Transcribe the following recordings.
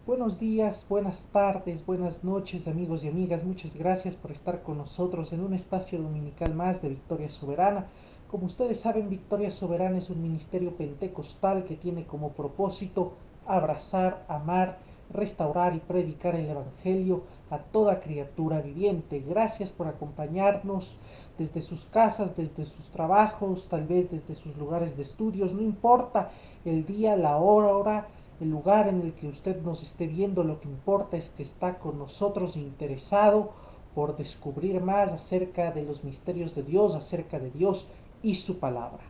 Buenos días, buenas tardes, buenas noches, amigos y amigas. Muchas gracias por estar con nosotros en un espacio dominical más de Victoria Soberana. Como ustedes saben, Victoria Soberana es un ministerio pentecostal que tiene como propósito abrazar, amar, restaurar y predicar el Evangelio a toda criatura viviente. Gracias por acompañarnos desde sus casas, desde sus trabajos, tal vez desde sus lugares de estudios. No importa el día, la hora, el lugar en el que usted nos esté viendo, lo que importa es que está con nosotros interesado por descubrir más acerca de los misterios de Dios, acerca de Dios y su palabra.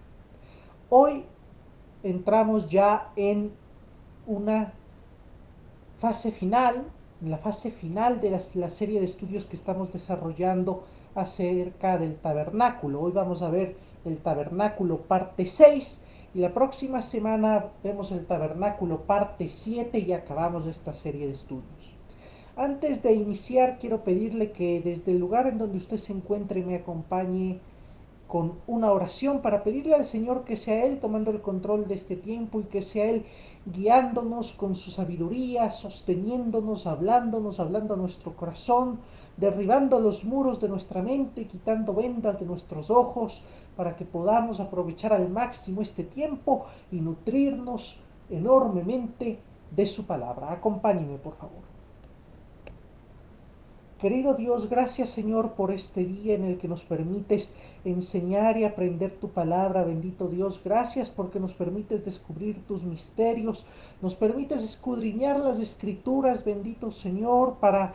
Hoy entramos ya en una fase final, en la fase final de la serie de estudios que estamos desarrollando acerca del tabernáculo. Hoy vamos a ver el tabernáculo parte 6 y la próxima semana vemos el tabernáculo parte 7 y acabamos esta serie de estudios. Antes de iniciar, quiero pedirle que desde el lugar en donde usted se encuentre me acompañe con una oración para pedirle al Señor que sea Él tomando el control de este tiempo y que sea Él guiándonos con su sabiduría, sosteniéndonos, hablando a nuestro corazón, derribando los muros de nuestra mente, quitando vendas de nuestros ojos, para que podamos aprovechar al máximo este tiempo y nutrirnos enormemente de su palabra. Acompáñeme, por favor. Querido Dios, gracias Señor por este día en el que nos permites enseñar y aprender tu palabra, bendito Dios. Gracias porque nos permites descubrir tus misterios, nos permites escudriñar las escrituras, bendito Señor, para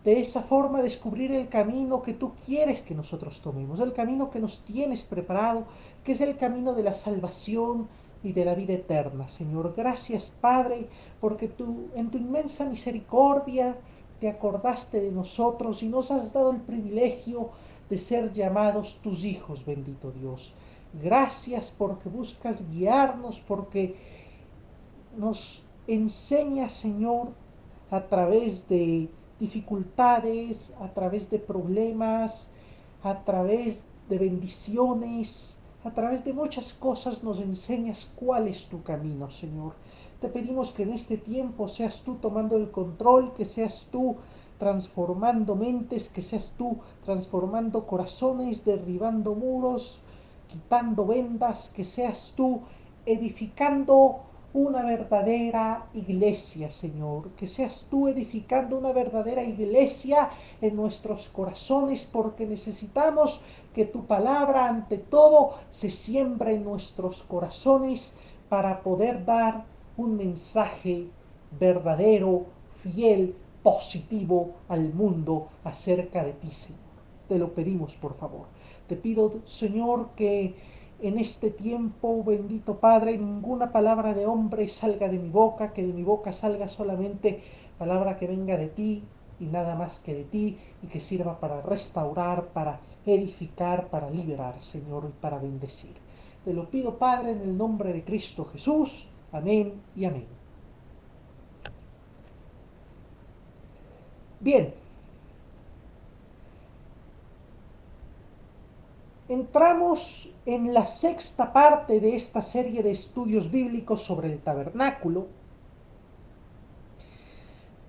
de esa forma descubrir el camino que tú quieres que nosotros tomemos, el camino que nos tienes preparado, que es el camino de la salvación y de la vida eterna. Señor, gracias Padre, porque tú en tu inmensa misericordia te acordaste de nosotros y nos has dado el privilegio de ser llamados tus hijos, bendito Dios. Gracias porque buscas guiarnos, porque nos enseñas, Señor, a través de dificultades, a través de problemas, a través de bendiciones, a través de muchas cosas nos enseñas cuál es tu camino, Señor. Te pedimos que en este tiempo seas tú tomando el control, que seas tú transformando mentes, que seas tú transformando corazones, derribando muros, quitando vendas, que seas tú edificando una verdadera iglesia, Señor, que seas tú edificando una verdadera iglesia en nuestros corazones, porque necesitamos que tu palabra ante todo se siembre en nuestros corazones para poder dar un mensaje verdadero, fiel, positivo al mundo acerca de ti, Señor. Te lo pedimos, por favor. Te pido, Señor, que en este tiempo, bendito Padre, ninguna palabra de hombre salga de mi boca, que de mi boca salga solamente palabra que venga de ti y nada más que de ti y que sirva para restaurar, para edificar, para liberar, Señor, y para bendecir. Te lo pido, Padre, en el nombre de Cristo Jesús. Amén y amén. Bien, entramos en la sexta parte de esta serie de estudios bíblicos sobre el tabernáculo.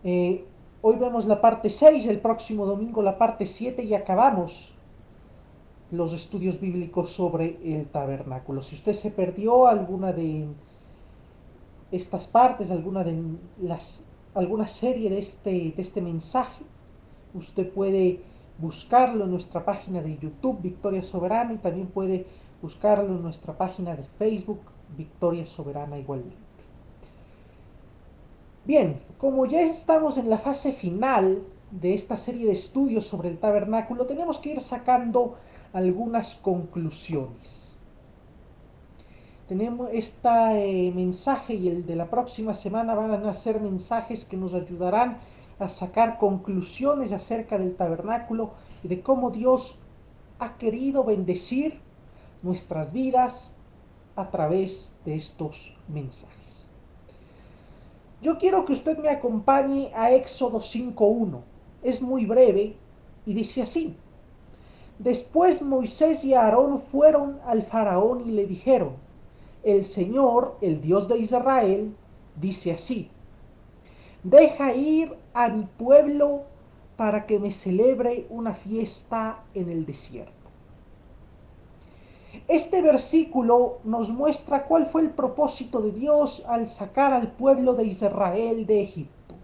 Eh, Hoy vemos la parte 6, el próximo domingo la parte 7 y acabamos los estudios bíblicos sobre el tabernáculo. Si usted se perdió alguna de estas partes, alguna serie de este mensaje, usted puede buscarlo en nuestra página de YouTube, Victoria Soberana, y también puede buscarlo en nuestra página de Facebook, Victoria Soberana igualmente. Bien, como ya estamos en la fase final de esta serie de estudios sobre el tabernáculo, tenemos que ir sacando algunas conclusiones. Tenemos este mensaje y el de la próxima semana van a ser mensajes que nos ayudarán a sacar conclusiones acerca del tabernáculo y de cómo Dios ha querido bendecir nuestras vidas a través de estos mensajes. Yo quiero que usted me acompañe a Éxodo 5.1. Es muy breve y dice así. Después Moisés y Aarón fueron al faraón y le dijeron, el Señor, el Dios de Israel, dice así, Deja ir a mi pueblo para que me celebre una fiesta en el desierto. Este versículo nos muestra cuál fue el propósito de Dios al sacar al pueblo de Israel de Egipto.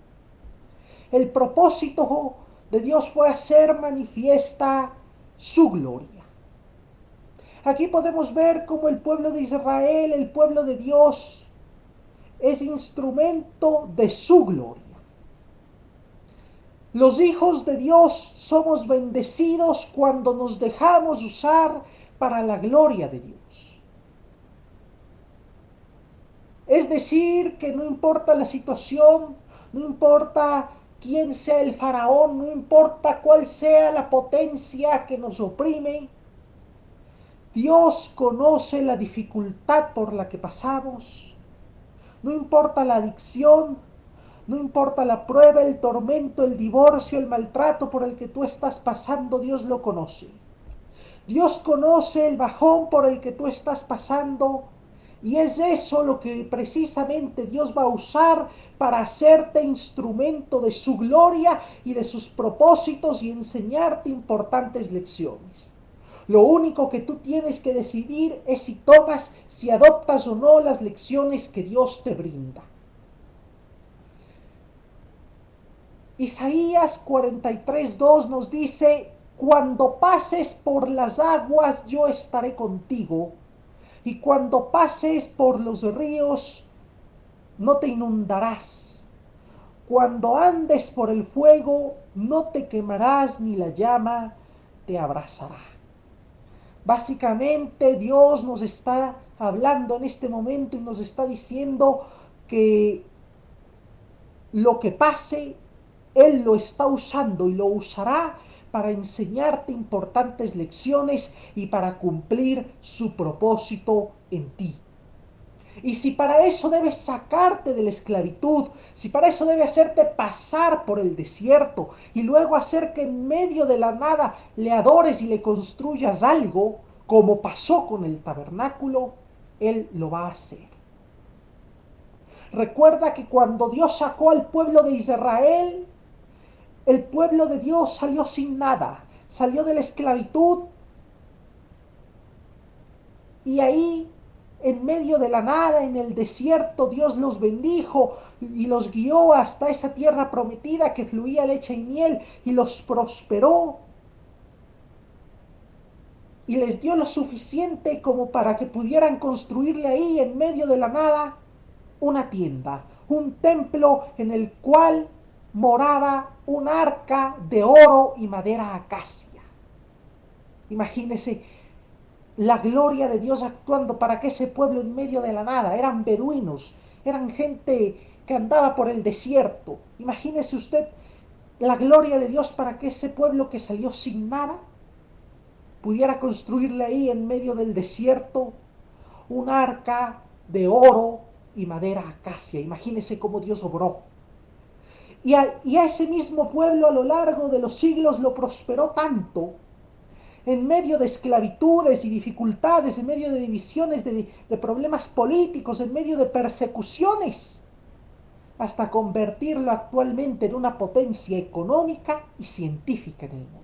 El propósito de Dios fue hacer manifiesta su gloria. Aquí podemos ver cómo el pueblo de Israel, el pueblo de Dios, es instrumento de su gloria. Los hijos de Dios somos bendecidos cuando nos dejamos usar para la gloria de Dios. Es decir, que no importa la situación, no importa quién sea el faraón, no importa cuál sea la potencia que nos oprime, Dios conoce la dificultad por la que pasamos. No importa la adicción, no importa la prueba, el tormento, el divorcio, el maltrato por el que tú estás pasando, Dios lo conoce. Dios conoce el bajón por el que tú estás pasando y es eso lo que precisamente Dios va a usar para hacerte instrumento de su gloria y de sus propósitos y enseñarte importantes lecciones. Lo único que tú tienes que decidir es si tomas, si adoptas o no las lecciones que Dios te brinda. Isaías 43:2 nos dice: cuando pases por las aguas yo estaré contigo, y cuando pases por los ríos no te inundarás. Cuando andes por el fuego no te quemarás, ni la llama te abrazará. Básicamente Dios nos está hablando en este momento y nos está diciendo que lo que pase, Él lo está usando y lo usará para enseñarte importantes lecciones y para cumplir su propósito en ti. Y si para eso debe sacarte de la esclavitud, si para eso debe hacerte pasar por el desierto y luego hacer que en medio de la nada le adores y le construyas algo, como pasó con el tabernáculo, Él lo va a hacer. Recuerda que cuando Dios sacó al pueblo de Israel, el pueblo de Dios salió sin nada, salió de la esclavitud y ahí, en medio de la nada, en el desierto, Dios los bendijo y los guió hasta esa tierra prometida que fluía leche y miel y los prosperó y les dio lo suficiente como para que pudieran construirle ahí, en medio de la nada, una tienda, un templo en el cual moraba un arca de oro y madera acacia. Imagínese la gloria de Dios actuando para que ese pueblo en medio de la nada, eran beduinos, eran gente que andaba por el desierto. Imagínese usted la gloria de Dios para que ese pueblo que salió sin nada pudiera construirle ahí en medio del desierto un arca de oro y madera acacia. Imagínese cómo Dios obró. Y a ese mismo pueblo a lo largo de los siglos lo prosperó tanto, en medio de esclavitudes y dificultades, en medio de divisiones, de problemas políticos, en medio de persecuciones, hasta convertirlo actualmente en una potencia económica y científica en el mundo.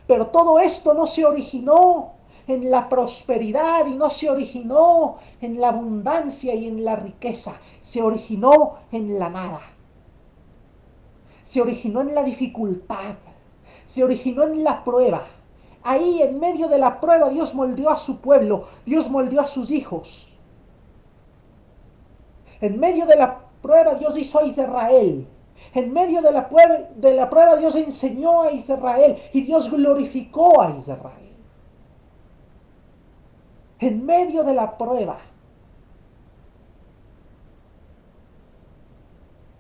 Pero todo esto no se originó en la prosperidad y no se originó en la abundancia y en la riqueza, se originó en la nada, se originó en la dificultad, se originó en la prueba. Ahí en medio de la prueba Dios moldeó a su pueblo, Dios moldeó a sus hijos. En medio de la prueba Dios hizo a Israel. En medio de la prueba Dios enseñó a Israel y Dios glorificó a Israel. En medio de la prueba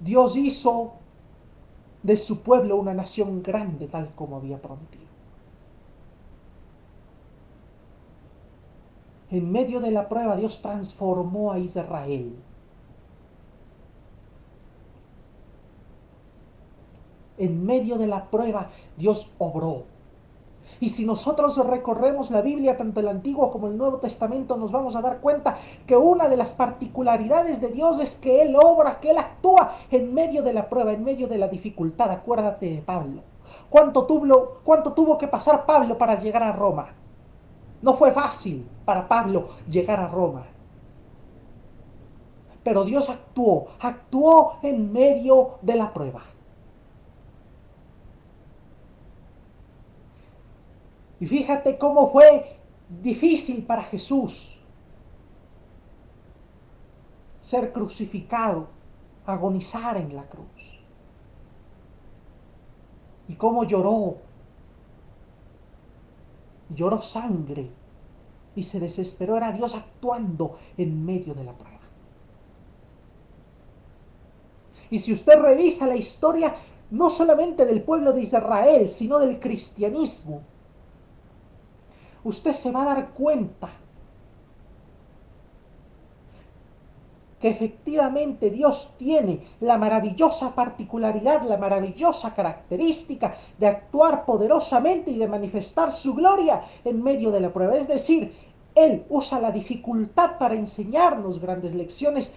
Dios hizo de su pueblo una nación grande tal como había prometido. En medio de la prueba Dios transformó a Israel. En medio de la prueba Dios obró. Y si nosotros recorremos la Biblia, tanto el Antiguo como el Nuevo Testamento, nos vamos a dar cuenta que una de las particularidades de Dios es que Él obra, que Él actúa en medio de la prueba, en medio de la dificultad. Acuérdate de Pablo. Cuánto tuvo que pasar Pablo para llegar a Roma? No fue fácil para Pablo llegar a Roma. Pero Dios actuó en medio de la prueba. Y fíjate cómo fue difícil para Jesús ser crucificado, agonizar en la cruz. Y cómo lloró sangre y se desesperó. Era Dios actuando en medio de la prueba. Y si usted revisa la historia, no solamente del pueblo de Israel, sino del cristianismo, usted se va a dar cuenta que efectivamente Dios tiene la maravillosa particularidad, la maravillosa característica de actuar poderosamente y de manifestar su gloria en medio de la prueba. Es decir, Él usa la dificultad para enseñarnos grandes lecciones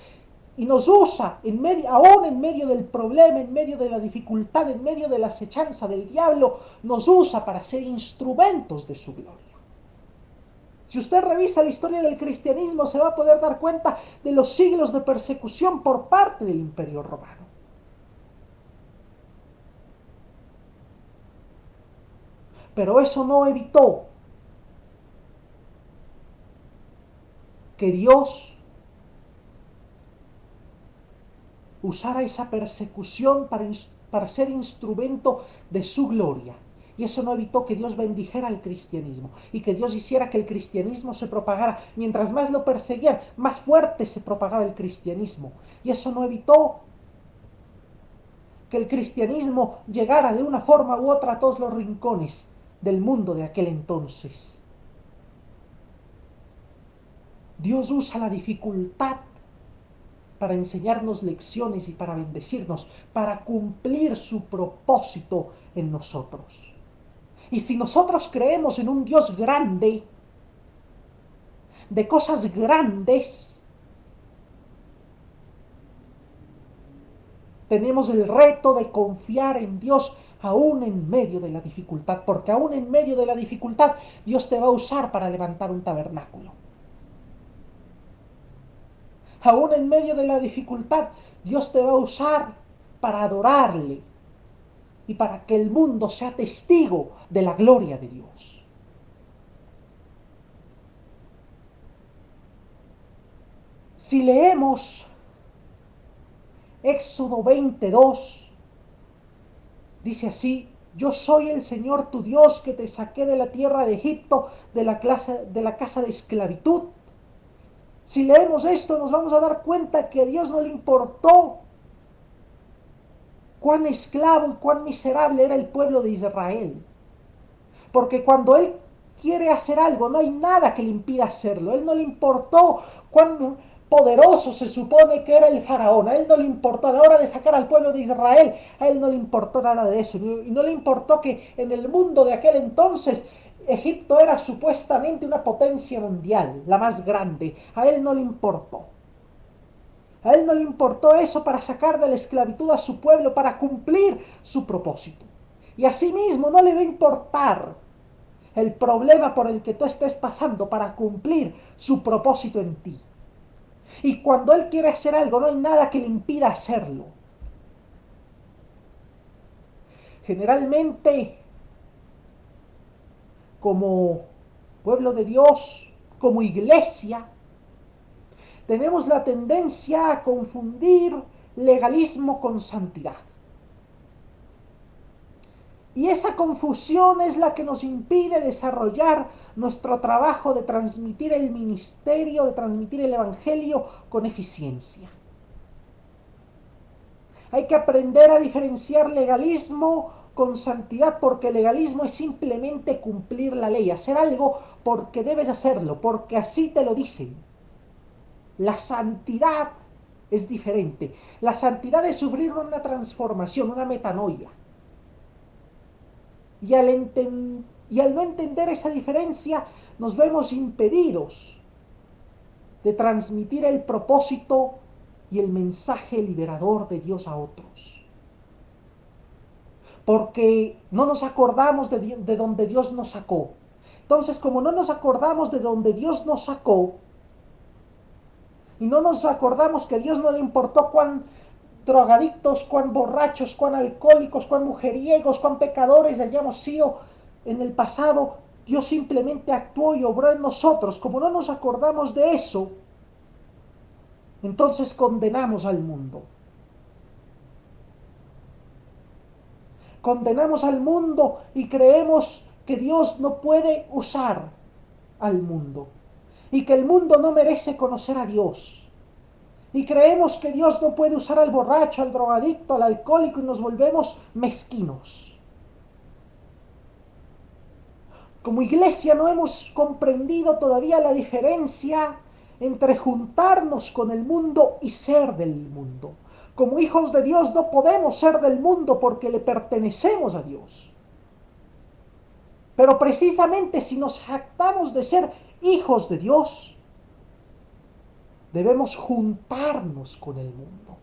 y nos usa aún en medio del problema, en medio de la dificultad, en medio de la acechanza del diablo, nos usa para ser instrumentos de su gloria. Si usted revisa la historia del cristianismo, se va a poder dar cuenta de los siglos de persecución por parte del Imperio Romano. Pero eso no evitó que Dios usara esa persecución para ser instrumento de su gloria. Y eso no evitó que Dios bendijera al cristianismo y que Dios hiciera que el cristianismo se propagara. Mientras más lo perseguían, más fuerte se propagaba el cristianismo. Y eso no evitó que el cristianismo llegara de una forma u otra a todos los rincones del mundo de aquel entonces. Dios usa la dificultad para enseñarnos lecciones y para bendecirnos, para cumplir su propósito en nosotros. Y si nosotros creemos en un Dios grande, de cosas grandes, tenemos el reto de confiar en Dios aún en medio de la dificultad, porque aún en medio de la dificultad Dios te va a usar para levantar un tabernáculo. Aún en medio de la dificultad Dios te va a usar para adorarle y para que el mundo sea testigo de la gloria de Dios. Si leemos Éxodo 22, dice así: yo soy el Señor tu Dios que te saqué de la tierra de Egipto, de la casa de esclavitud. Si leemos esto, nos vamos a dar cuenta que a Dios no le importó cuán esclavo y cuán miserable era el pueblo de Israel. Porque cuando Él quiere hacer algo, no hay nada que le impida hacerlo. A Él no le importó cuán poderoso se supone que era el faraón. A Él no le importó a la hora de sacar al pueblo de Israel. A Él no le importó nada de eso. Y no le importó que en el mundo de aquel entonces Egipto era supuestamente una potencia mundial, la más grande. A Él no le importó. A Él no le importó eso para sacar de la esclavitud a su pueblo, para cumplir su propósito. Y asimismo no le va a importar el problema por el que tú estés pasando para cumplir su propósito en ti. Y cuando Él quiere hacer algo, no hay nada que le impida hacerlo. Generalmente, como pueblo de Dios, como iglesia, tenemos la tendencia a confundir legalismo con santidad. Y esa confusión es la que nos impide desarrollar nuestro trabajo de transmitir el ministerio, de transmitir el evangelio con eficiencia. Hay que aprender a diferenciar legalismo con santidad, porque legalismo es simplemente cumplir la ley, hacer algo porque debes hacerlo, porque así te lo dicen. La santidad es diferente. La santidad es sufrir una transformación, una metanoia. Y al no entender esa diferencia, nos vemos impedidos de transmitir el propósito y el mensaje liberador de Dios a otros. Porque no nos acordamos de donde Dios nos sacó. Entonces, como no nos acordamos de donde Dios nos sacó, y no nos acordamos que a Dios no le importó cuán drogadictos, cuán borrachos, cuán alcohólicos, cuán mujeriegos, cuán pecadores hayamos sido en el pasado, Dios simplemente actuó y obró en nosotros. Como no nos acordamos de eso, entonces condenamos al mundo. Condenamos al mundo y creemos que Dios no puede usar al mundo y que el mundo no merece conocer a Dios. Y creemos que Dios no puede usar al borracho, al drogadicto, al alcohólico y nos volvemos mezquinos. Como iglesia no hemos comprendido todavía la diferencia entre juntarnos con el mundo y ser del mundo. Como hijos de Dios no podemos ser del mundo porque le pertenecemos a Dios. Pero precisamente si nos jactamos de ser hijos de Dios, debemos juntarnos con el mundo.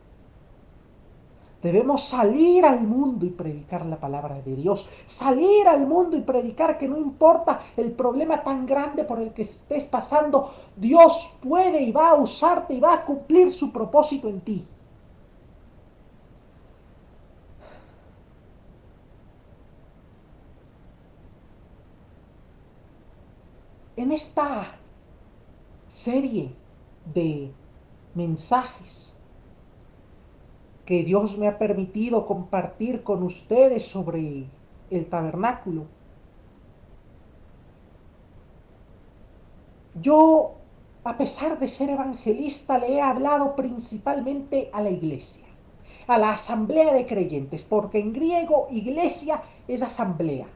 Debemos salir al mundo y predicar la palabra de Dios. Salir al mundo y predicar que no importa el problema tan grande por el que estés pasando, Dios puede y va a usarte y va a cumplir su propósito en ti. En esta serie de mensajes que Dios me ha permitido compartir con ustedes sobre el tabernáculo, yo, a pesar de ser evangelista, le he hablado principalmente a la iglesia, a la asamblea de creyentes, porque en griego iglesia es asamblea.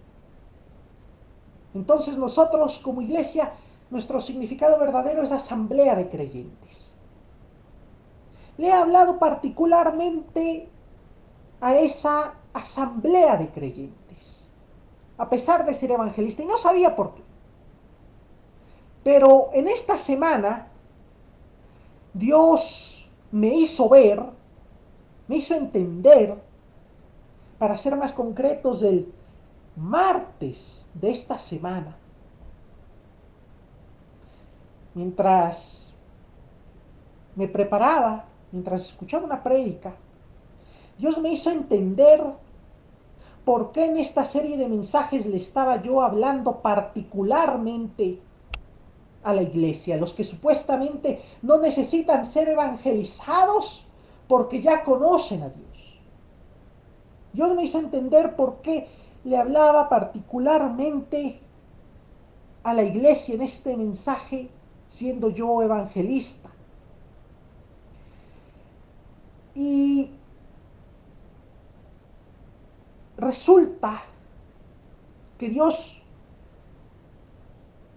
Entonces nosotros como iglesia, nuestro significado verdadero es asamblea de creyentes. Le he hablado particularmente a esa asamblea de creyentes, a pesar de ser evangelista, y no sabía por qué. Pero en esta semana Dios me hizo ver, me hizo entender, para ser más concretos, el martes de esta semana, mientras me preparaba, mientras escuchaba una prédica, Dios me hizo entender por qué en esta serie de mensajes le estaba yo hablando particularmente a la iglesia, los que supuestamente no necesitan ser evangelizados porque ya conocen a Dios. Dios me hizo entender por qué le hablaba particularmente a la iglesia en este mensaje, siendo yo evangelista. Y resulta que Dios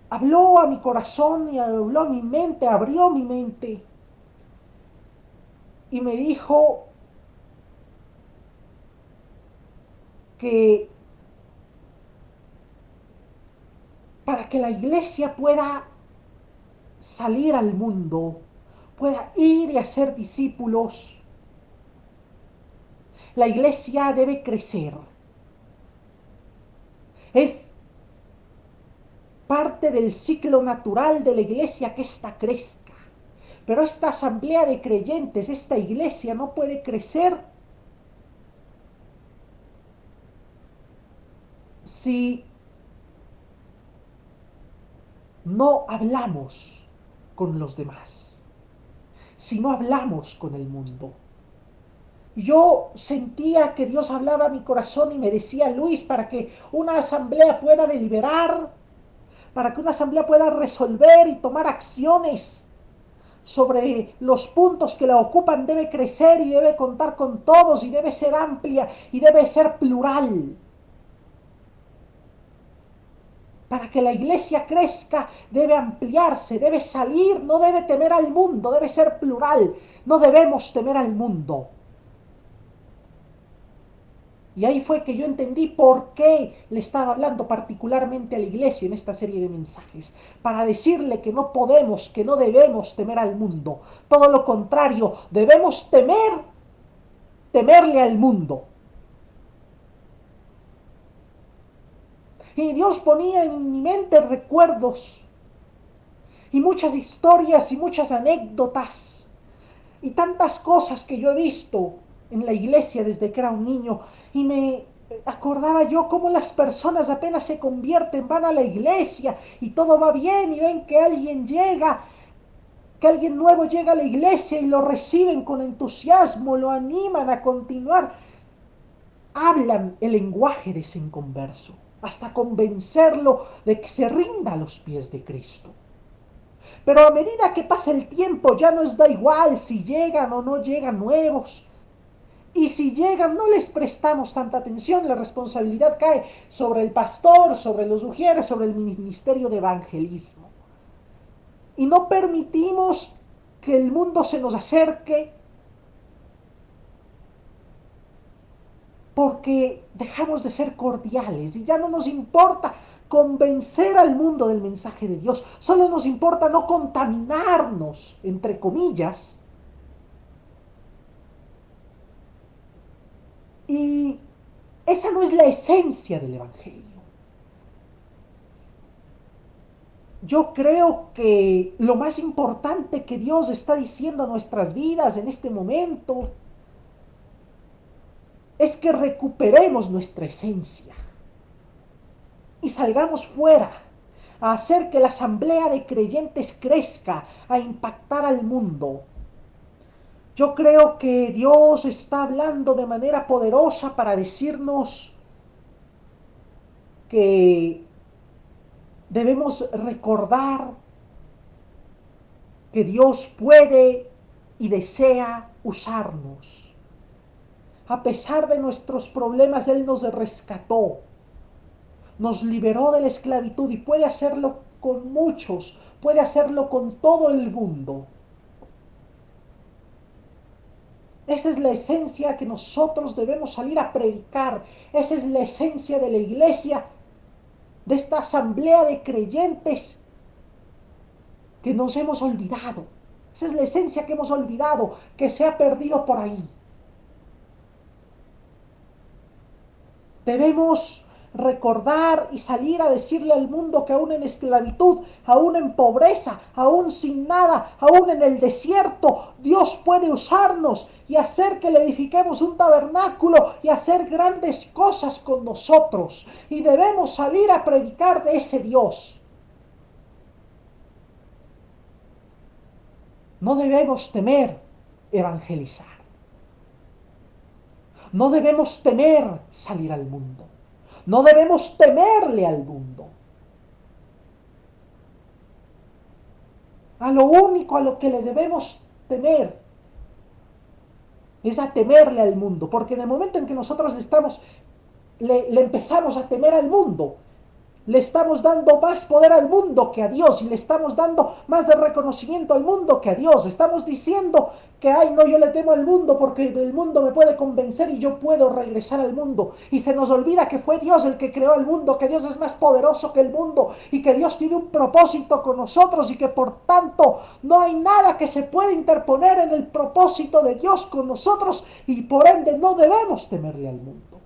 habló a mi corazón y habló a mi mente, abrió mi mente y me dijo que para que la iglesia pueda salir al mundo, pueda ir y hacer discípulos, la iglesia debe crecer. Es parte del ciclo natural de la iglesia que ésta crezca. Pero esta asamblea de creyentes, esta iglesia no puede crecer si no hablamos con los demás, si no hablamos con el mundo. Yo sentía que Dios hablaba a mi corazón y me decía: Luis, para que una asamblea pueda deliberar, para que una asamblea pueda resolver y tomar acciones sobre los puntos que la ocupan, debe crecer y debe contar con todos y debe ser amplia y debe ser plural. Para que la iglesia crezca debe ampliarse, debe salir, no debe temer al mundo, debe ser plural. No debemos temer al mundo. Y ahí fue que yo entendí por qué le estaba hablando particularmente a la iglesia en esta serie de mensajes. Para decirle que no podemos, que no debemos temer al mundo. Todo lo contrario, debemos temerle al mundo. Y Dios ponía en mi mente recuerdos y muchas historias y muchas anécdotas y tantas cosas que yo he visto en la iglesia desde que era un niño y me acordaba yo cómo las personas apenas se convierten, van a la iglesia y todo va bien y ven que alguien llega, que alguien nuevo llega a la iglesia y lo reciben con entusiasmo, lo animan a continuar, hablan el lenguaje de ese inconverso hasta convencerlo de que se rinda a los pies de Cristo. Pero a medida que pasa el tiempo ya nos da igual si llegan o no llegan nuevos. Y si llegan no les prestamos tanta atención, la responsabilidad cae sobre el pastor, sobre los ujieres, sobre el ministerio de evangelismo. Y no permitimos que el mundo se nos acerque porque dejamos de ser cordiales y ya no nos importa convencer al mundo del mensaje de Dios, solo nos importa no contaminarnos, entre comillas, y esa no es la esencia del Evangelio. Yo creo que lo más importante que Dios está diciendo a nuestras vidas en este momento es que recuperemos nuestra esencia y salgamos fuera a hacer que la asamblea de creyentes crezca, a impactar al mundo. Yo creo que Dios está hablando de manera poderosa para decirnos que debemos recordar que Dios puede y desea usarnos. A pesar de nuestros problemas, Él nos rescató, nos liberó de la esclavitud y puede hacerlo con muchos, puede hacerlo con todo el mundo. Esa es la esencia que nosotros debemos salir a predicar. Esa es la esencia de la iglesia, de esta asamblea de creyentes que nos hemos olvidado. Esa es la esencia que hemos olvidado, que se ha perdido por ahí. Debemos recordar y salir a decirle al mundo que aún en esclavitud, aún en pobreza, aún sin nada, aún en el desierto, Dios puede usarnos y hacer que le edifiquemos un tabernáculo y hacer grandes cosas con nosotros. Y debemos salir a predicar de ese Dios. No debemos temer evangelizar. No debemos temer salir al mundo. No debemos temerle al mundo. A lo único a lo que le debemos temer es a temerle al mundo, porque en el momento en que nosotros le empezamos a temer al mundo, le estamos dando más poder al mundo que a Dios y le estamos dando más de reconocimiento al mundo que a Dios. Estamos diciendo que, ay, no, yo le temo al mundo porque el mundo me puede convencer y yo puedo regresar al mundo. Y se nos olvida que fue Dios el que creó el mundo, que Dios es más poderoso que el mundo y que Dios tiene un propósito con nosotros y que por tanto no hay nada que se pueda interponer en el propósito de Dios con nosotros y por ende no debemos temerle al mundo.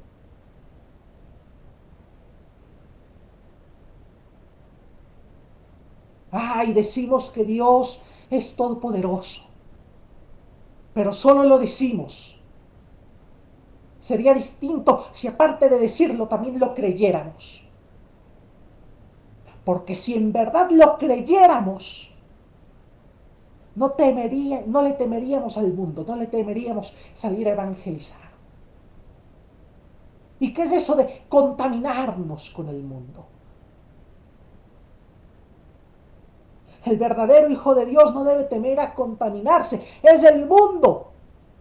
Ay, decimos que Dios es todopoderoso, pero solo lo decimos. Sería distinto si aparte de decirlo también lo creyéramos. Porque si en verdad lo creyéramos, no le temeríamos al mundo, no le temeríamos salir a evangelizar. ¿Y qué es eso de contaminarnos con el mundo? El verdadero Hijo de Dios no debe temer a contaminarse. Es el mundo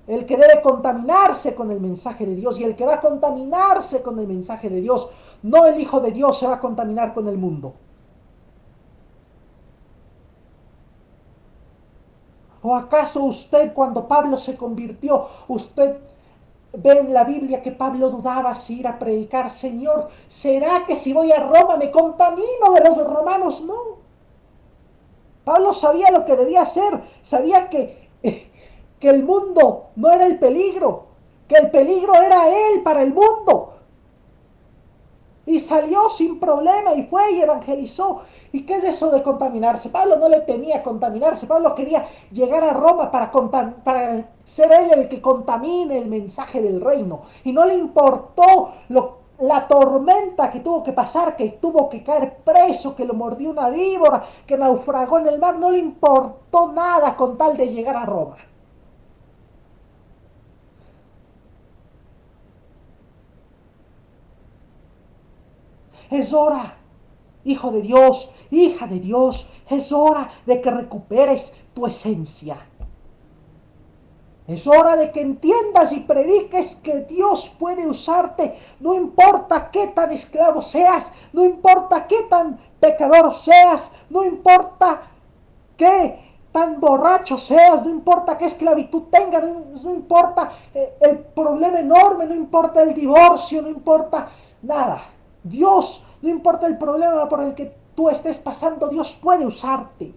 el que debe contaminarse con el mensaje de Dios y el que va a contaminarse con el mensaje de Dios. No el Hijo de Dios se va a contaminar con el mundo. ¿O acaso usted cuando Pablo se convirtió, usted ve en la Biblia que Pablo dudaba si ir a predicar. Señor, ¿será que si voy a Roma me contamino de los romanos? No. Pablo sabía lo que debía hacer, sabía que el mundo no era el peligro, que el peligro era él para el mundo. Y salió sin problema y fue y evangelizó. ¿Y qué es eso de contaminarse? Pablo no le temía contaminarse. Pablo quería llegar a Roma para ser él el que contamine el mensaje del reino. Y no le importó la tormenta que tuvo que pasar, que tuvo que caer preso, que lo mordió una víbora, que naufragó en el mar. No le importó nada con tal de llegar a Roma. Es hora, hijo de Dios, hija de Dios, es hora de que recuperes tu esencia. Es hora de que entiendas y prediques que Dios puede usarte, no importa qué tan esclavo seas, no importa qué tan pecador seas, no importa qué tan borracho seas, no importa qué esclavitud tengas, no importa el problema enorme, no importa el divorcio, no importa nada. Dios, no importa el problema por el que tú estés pasando, Dios puede usarte.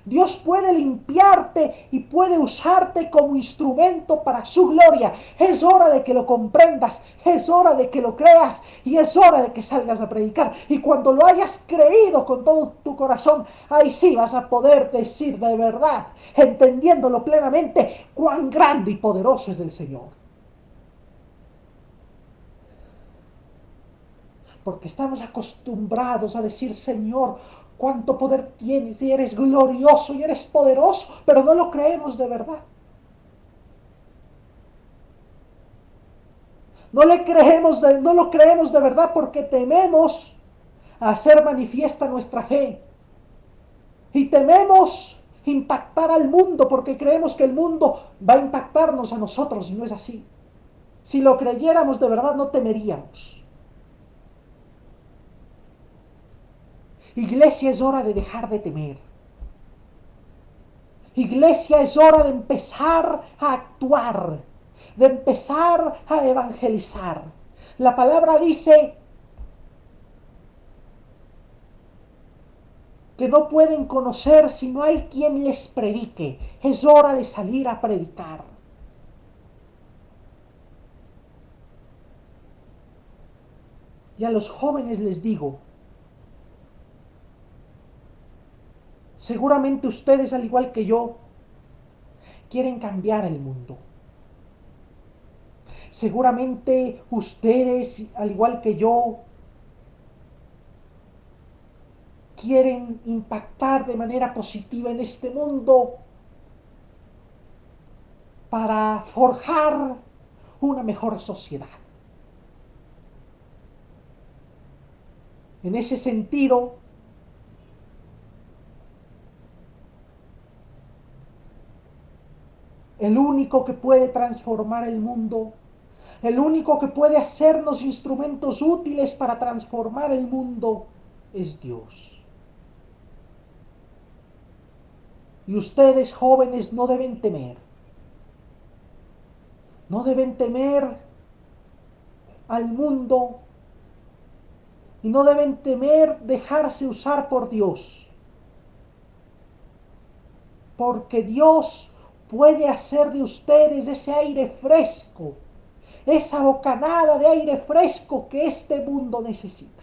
Dios puede limpiarte y puede usarte como instrumento para su gloria. Es hora de que lo comprendas, es hora de que lo creas y es hora de que salgas a predicar. Y cuando lo hayas creído con todo tu corazón, ahí sí vas a poder decir de verdad, entendiéndolo plenamente, cuán grande y poderoso es el Señor. Porque estamos acostumbrados a decir, Señor, cuánto poder tienes y eres glorioso y eres poderoso, pero no lo creemos de verdad. No lo creemos de verdad porque tememos hacer manifiesta nuestra fe. Y tememos impactar al mundo porque creemos que el mundo va a impactarnos a nosotros y no es así. Si lo creyéramos de verdad no temeríamos. Iglesia, es hora de dejar de temer. Iglesia, es hora de empezar a actuar, de empezar a evangelizar. La palabra dice que no pueden conocer si no hay quien les predique. Es hora de salir a predicar. Y a los jóvenes les digo, seguramente ustedes, al igual que yo, quieren cambiar el mundo. Seguramente ustedes, al igual que yo, quieren impactar de manera positiva en este mundo para forjar una mejor sociedad. En ese sentido, el único que puede transformar el mundo, el único que puede hacernos instrumentos útiles para transformar el mundo, es Dios. Y ustedes, jóvenes, no deben temer. No deben temer al mundo y no deben temer dejarse usar por Dios. Porque Dios puede hacer de ustedes ese aire fresco, esa bocanada de aire fresco que este mundo necesita.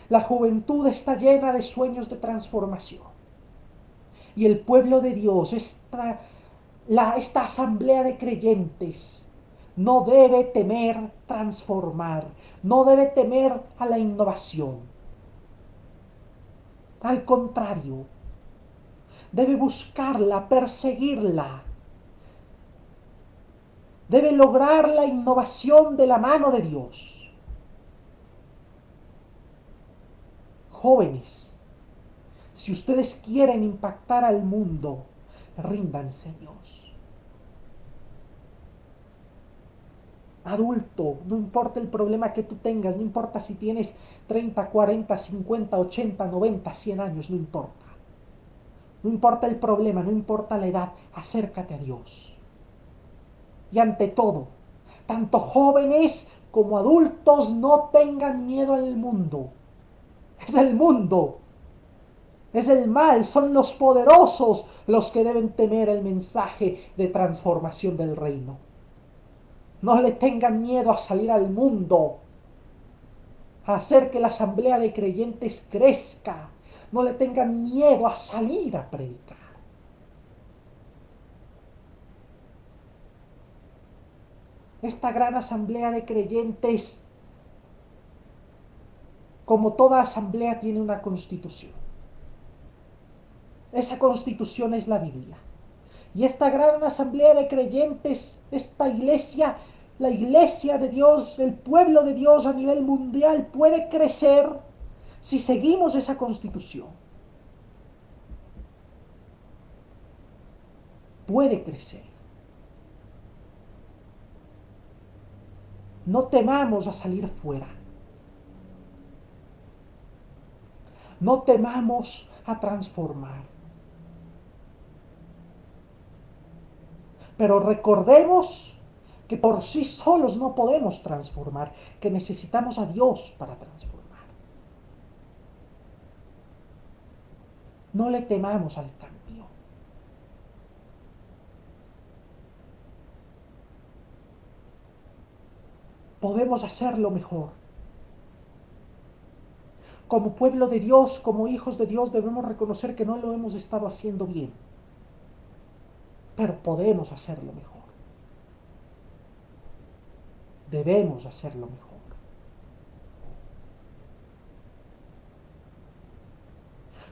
La juventud está llena de sueños de transformación. Y el pueblo de Dios, esta asamblea de creyentes, no debe temer transformar, no debe temer a la innovación. Al contrario, debe buscarla, perseguirla, debe lograr la innovación de la mano de Dios. Jóvenes, si ustedes quieren impactar al mundo, ríndanse a Dios. Adulto, no importa el problema que tú tengas, no importa si tienes 30, 40, 50, 80, 90, 100 años, no importa. No importa el problema, no importa la edad, acércate a Dios. Y ante todo, tanto jóvenes como adultos no tengan miedo al mundo. Es el mundo, es el mal, son los poderosos los que deben temer el mensaje de transformación del reino. No le tengan miedo a salir al mundo, a hacer que la asamblea de creyentes crezca. No le tengan miedo a salir a predicar. Esta gran asamblea de creyentes, como toda asamblea, tiene una constitución. Esa constitución es la Biblia. Y esta gran asamblea de creyentes, esta iglesia, la iglesia de Dios, el pueblo de Dios a nivel mundial puede crecer si seguimos esa constitución. Puede crecer. No temamos a salir fuera. No temamos a transformar. Pero recordemos que por sí solos no podemos transformar, que necesitamos a Dios para transformar. No le temamos al cambio. Podemos hacerlo mejor. Como pueblo de Dios, como hijos de Dios, debemos reconocer que no lo hemos estado haciendo bien, pero podemos hacerlo mejor. Debemos hacerlo mejor.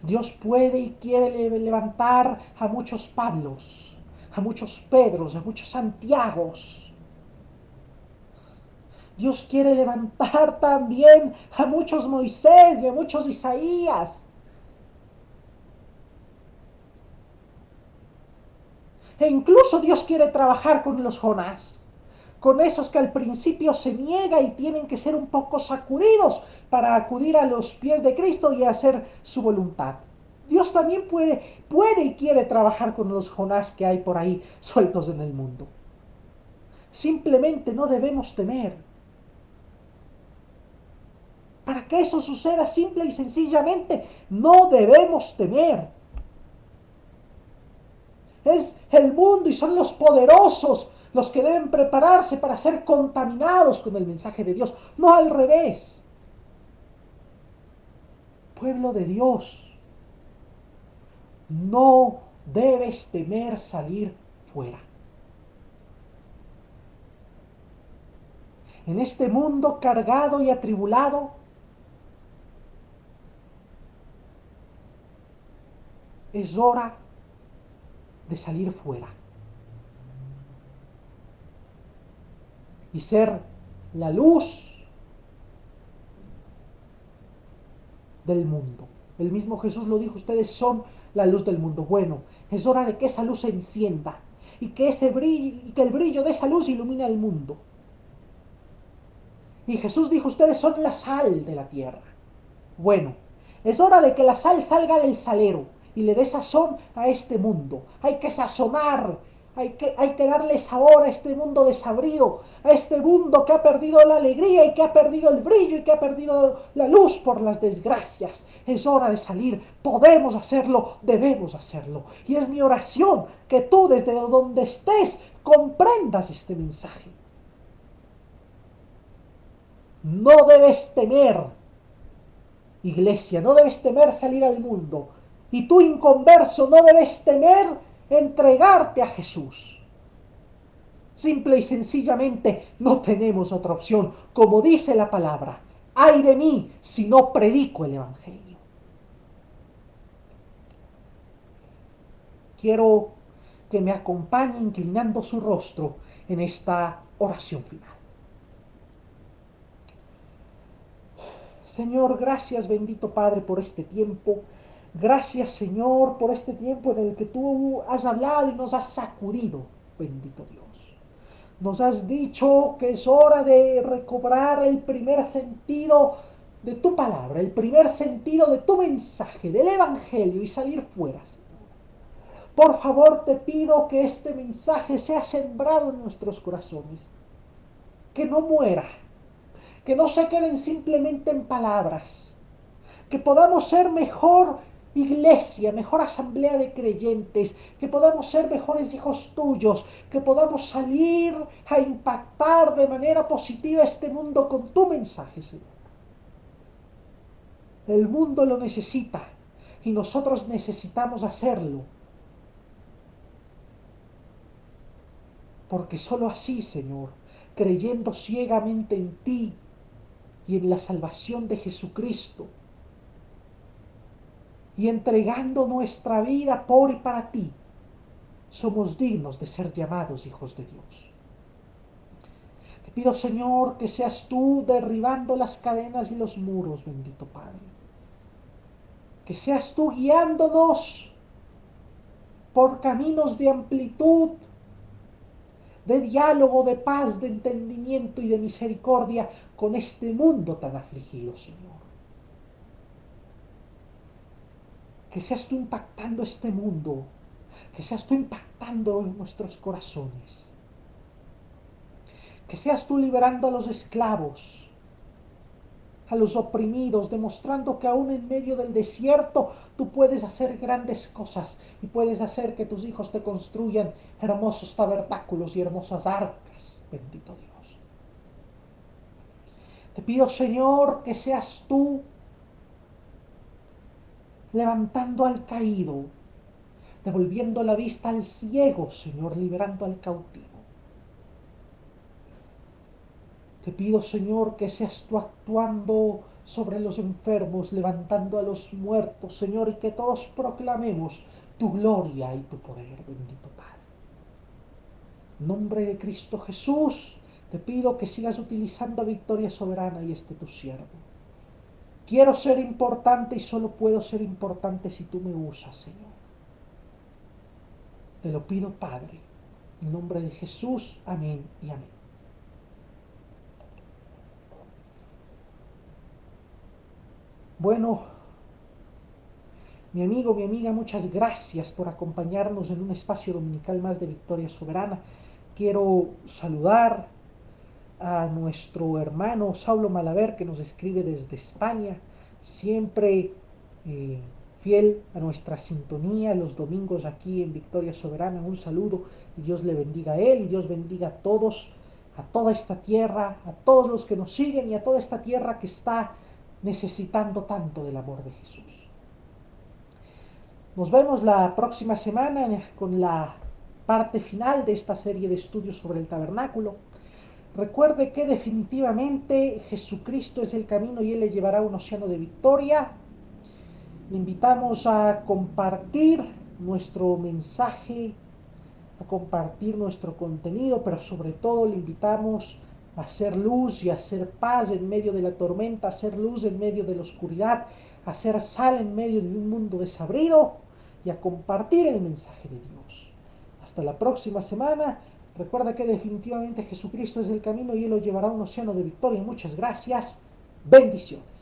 Dios puede y quiere levantar a muchos Pablos, a muchos Pedros, a muchos Santiagos. Dios quiere levantar también a muchos Moisés y a muchos Isaías. E incluso Dios quiere trabajar con los Jonás, con esos que al principio se niega y tienen que ser un poco sacudidos para acudir a los pies de Cristo y hacer su voluntad. Dios también puede y quiere trabajar con los Jonás que hay por ahí sueltos en el mundo. Simplemente no debemos temer. Para que eso suceda simple y sencillamente, no debemos temer. Es el mundo y son los poderosos los que deben prepararse para ser contaminados con el mensaje de Dios, no al revés. Pueblo de Dios, no debes temer salir fuera. En este mundo cargado y atribulado, es hora de salir fuera y ser la luz del mundo. El mismo Jesús lo dijo, ustedes son la luz del mundo. Bueno, es hora de que esa luz se encienda y que el brillo de esa luz ilumine al mundo. Y Jesús dijo, ustedes son la sal de la tierra. Bueno, es hora de que la sal salga del salero y le dé sazón a este mundo. Hay que sazonar, hay que darle sabor a este mundo desabrido, a este mundo que ha perdido la alegría y que ha perdido el brillo y que ha perdido la luz por las desgracias. Es hora de salir, podemos hacerlo, debemos hacerlo. Y es mi oración que tú desde donde estés comprendas este mensaje. No debes temer, iglesia, no debes temer salir al mundo. Y tú, inconverso, no debes temer entregarte a Jesús. Simple y sencillamente no tenemos otra opción. Como dice la palabra, ay de mí si no predico el Evangelio. Quiero que me acompañe inclinando su rostro en esta oración final. Señor, gracias bendito Padre por este tiempo. Gracias Señor por este tiempo en el que tú has hablado y nos has sacudido, bendito Dios. Nos has dicho que es hora de recobrar el primer sentido de tu palabra, el primer sentido de tu mensaje, del Evangelio y salir fuera, Señor. Por favor, te pido que este mensaje sea sembrado en nuestros corazones, que no muera, que no se queden simplemente en palabras, que podamos ser mejor iglesia, mejor asamblea de creyentes, que podamos ser mejores hijos tuyos, que podamos salir a impactar de manera positiva este mundo con tu mensaje, Señor. El mundo lo necesita y nosotros necesitamos hacerlo, porque sólo así, Señor, creyendo ciegamente en ti y en la salvación de Jesucristo, y entregando nuestra vida por y para ti, somos dignos de ser llamados hijos de Dios. Te pido, Señor, que seas tú derribando las cadenas y los muros, bendito Padre. Que seas tú guiándonos por caminos de amplitud, de diálogo, de paz, de entendimiento y de misericordia con este mundo tan afligido, Señor. Que seas tú impactando este mundo, que seas tú impactando en nuestros corazones, que seas tú liberando a los esclavos, a los oprimidos, demostrando que aún en medio del desierto tú puedes hacer grandes cosas y puedes hacer que tus hijos te construyan hermosos tabernáculos y hermosas arcas, bendito Dios. Te pido, Señor, que seas tú levantando al caído, devolviendo la vista al ciego, Señor, liberando al cautivo. Te pido, Señor, que seas tú actuando sobre los enfermos, levantando a los muertos, Señor, y que todos proclamemos tu gloria y tu poder, bendito Padre. En nombre de Cristo Jesús, te pido que sigas utilizando a Victoria Soberana y este tu siervo. Quiero ser importante y solo puedo ser importante si tú me usas, Señor. Te lo pido, Padre, en nombre de Jesús, amén y amén. Bueno, mi amigo, mi amiga, muchas gracias por acompañarnos en un espacio dominical más de Victoria Soberana. Quiero saludar a nuestro hermano Saulo Malaver, que nos escribe desde España, siempre eh, fiel a nuestra sintonía los domingos aquí en Victoria Soberana. Un saludo y Dios le bendiga a él y Dios bendiga a todos, a toda esta tierra, a todos los que nos siguen y a toda esta tierra que está necesitando tanto del amor de Jesús. Nos vemos la próxima semana con la parte final de esta serie de estudios sobre el tabernáculo. Recuerde que definitivamente Jesucristo es el camino y Él le llevará a un océano de victoria. Le invitamos a compartir nuestro mensaje, a compartir nuestro contenido, pero sobre todo le invitamos a hacer luz y a hacer paz en medio de la tormenta, a hacer luz en medio de la oscuridad, a hacer sal en medio de un mundo desabrido y a compartir el mensaje de Dios. Hasta la próxima semana. Recuerda que definitivamente Jesucristo es el camino y Él lo llevará a un océano de victoria. Muchas gracias. Bendiciones.